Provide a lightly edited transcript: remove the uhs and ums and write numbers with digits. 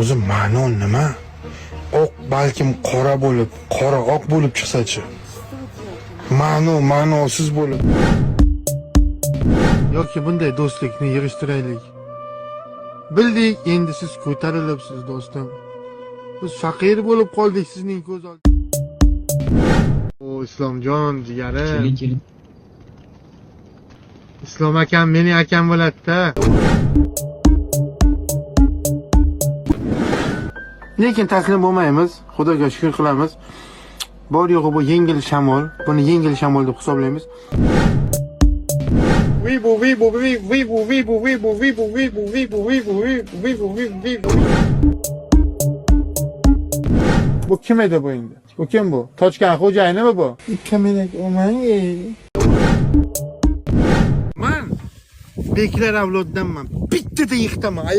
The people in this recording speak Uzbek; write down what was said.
O'zi ma'no nima? Oq balkim qora bo'lib, qora oq bo'lib chiqsa-chi. Ma'nosiz bo'lib. Yoki bunday do'stlikni yig'ishtiraylik. Bildik, endi siz ko'tarilibsiz do'stim. Biz faqir bo'lib qoldik sizning ko'z oldingizda. O Islomjon jigarim. Keling. Islom akam mening akam bo'ladi-da. Lekin taslim bo'lmaymiz. Xudoga shukr qilamiz. Bor yo'g'i bu yengil shamol. Buni yengil shamol deb hisoblaymiz. Bu kim edi bu endi? Bu kim bu? Tochkan xo'jayinimi bu? Kamelak omang. Men beklar avloddanman. Bittada yiqitaman.